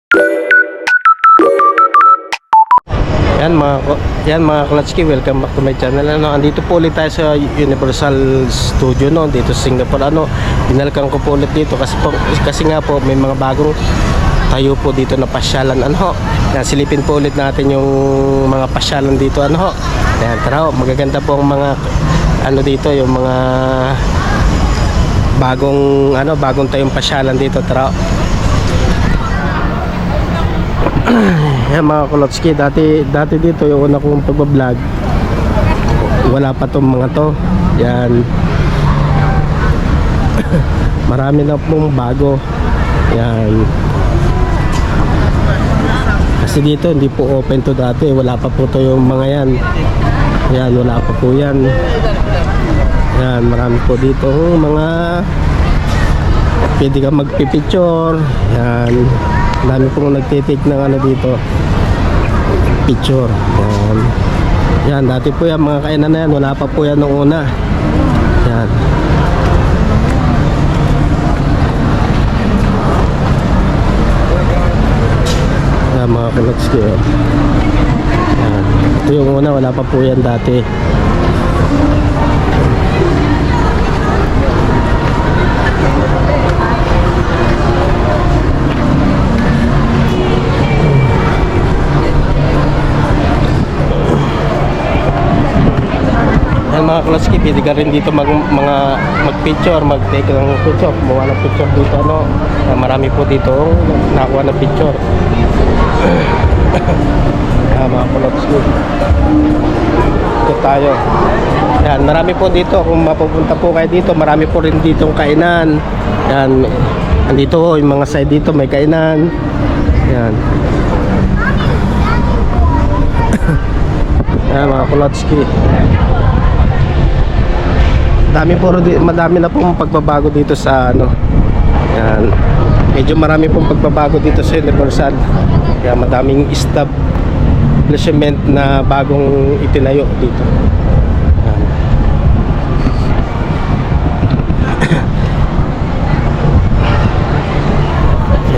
Yan mga Klotski, welcome back to my channel. Andito po ulit tayo sa Universal Studio dito sa Singapore. Binalikan ko po ulit dito kasi nga po may mga bagong tayo po dito na pasyalan. Yan, silipin po ulit natin yung mga pasyalan dito. Yan, tara magaganda po ang mga dito, yung mga bagong tayong pasyalan dito. Tara. Yan mga Klotski, dati dito yung una kong pagbablog, wala pa tong mga to. Yan. Marami na pong bago. Yan. Kasi dito hindi po open to dati, wala pa po to yung mga yan. Yan, wala pa po yan. Yan, marami po dito mga pwede ka magpipicture. Yan. Dami pong nagtitake ng dito, picture. Yan, dati po yan mga kainan na yan, wala pa po yan nung una. Yan. Yan mga Klotski. Yan. Ito yung una, wala pa po yan dati. Mga Klotski, pwede ka rin dito mag-picture, mag-take ng picture, kumuha ng picture dito. Marami po dito nakuha ng picture. Mga Klotski, ito tayo. Yan, marami po dito. Kung mapupunta po kayo dito, marami po rin ditong kainan. Yan, andito yung mga side dito, may kainan. Yan. Yan mga Klotski, madami na pong pagbabago dito sa Yan. Medyo marami pong pagbabago dito sa Universal. Kaya madaming establishment na bagong itinayo dito. Yan.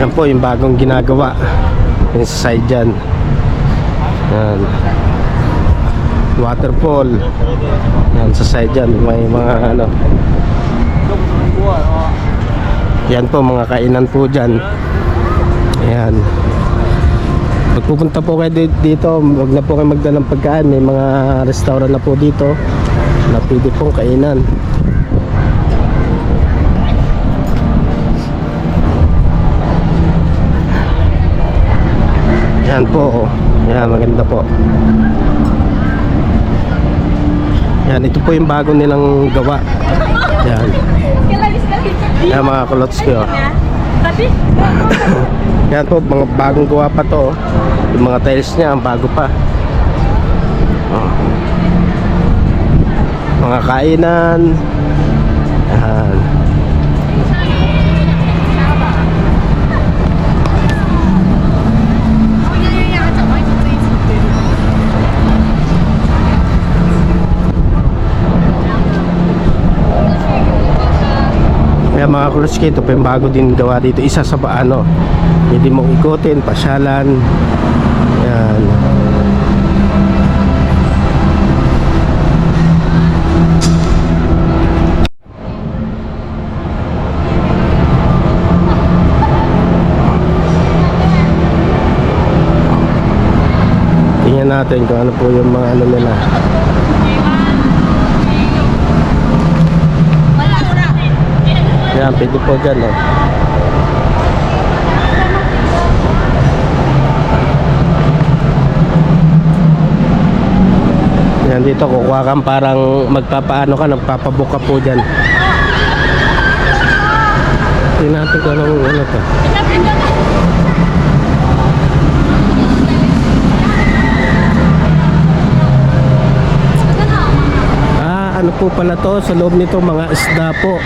Yan po yung bagong ginagawa yung sa side dyan. Yan. Waterfall. Yan sa side dyan, may mga yan po, mga kainan po dyan. Yan. Pagpupunta po kayo dito, huwag na po kayo magdalang pagkain. May mga restaurant na po dito na pwede pong kainan. Yan po. Yan, maganda po. Yan, ito po yung bago nilang gawa. Yan. Yan mga Klotski. Yan po, mga bagong gawa pa to. Yung mga tiles niya, ang bago pa. Mga kainan. Yan. Kaya mga Klotski, ito pa yung bago din gawa dito. Isa sa pwede mong ikutin, pasyalan. Yan. Tingnan natin kung ano po yung mga nila. Yan, pwede po dyan. Yan, dito kukuha kang parang magpapaano ka, nagpapabook ka po dyan. Tingnan natin kung ano to. Ano po pala to, sa loob nito mga isda po.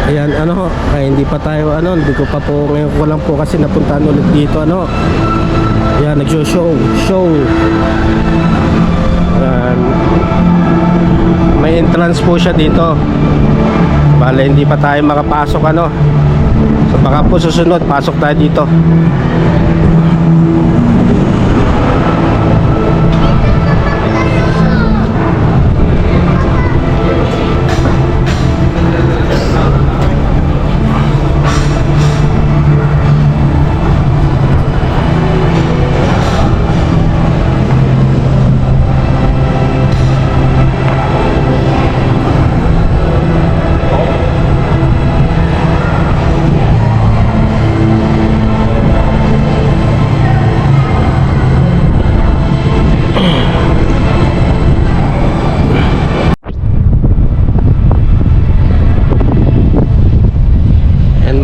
Ayan, ay hindi pa tayo, hindi ko pa po, ngayon ko lang po kasi napuntahan ulit dito, ayan, show. Ayan. May entrance po siya dito. Bale, hindi pa tayo makapasok, So baka po susunod, pasok tayo dito.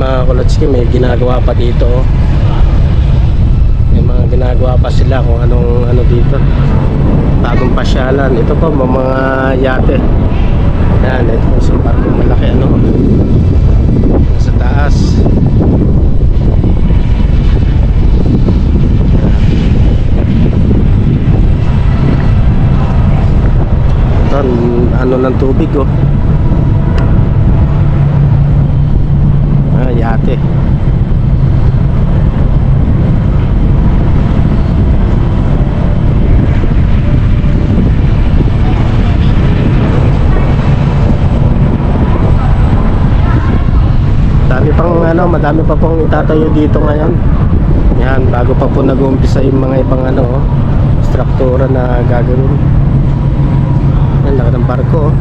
Mga Kulotski, may ginagawa pa dito, oh. May mga ginagawa pa sila kung anong ano dito, bagong pasyalan. Ito po mga yate. Yan, ito po sa parkong malaki, ano, sa taas. Ito ano ng tubig, oh. Yate. Madami pa pong itatayo dito ngayon. Yan, bago pa po nag-uumpisa yung mga ibang ano, struktura na gagawin. Yan, laki ng barko, oh.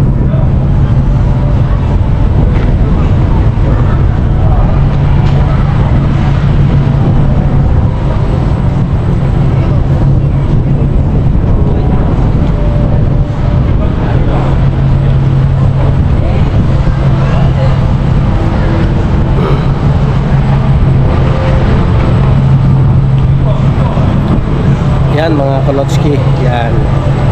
Yan mga Kulotski, yan.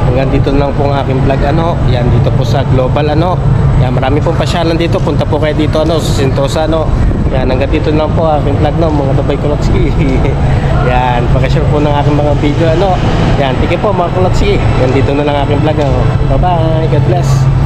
Hanggang dito lang po ang aking vlog, ano. Yan, dito po sa Global, ano. Yan, marami pong pasyalan dito. Punta po kayo dito, ano, sa Sentosa, ano. Yan, hanggang dito lang po ang aking vlog, no, mga Dubai Kulotski. Yan, pakishare po ng aking mga video, ano. Yan, thank you po mga Kulotski. Yan, dito na lang aking vlog, ano. Bye bye, God bless.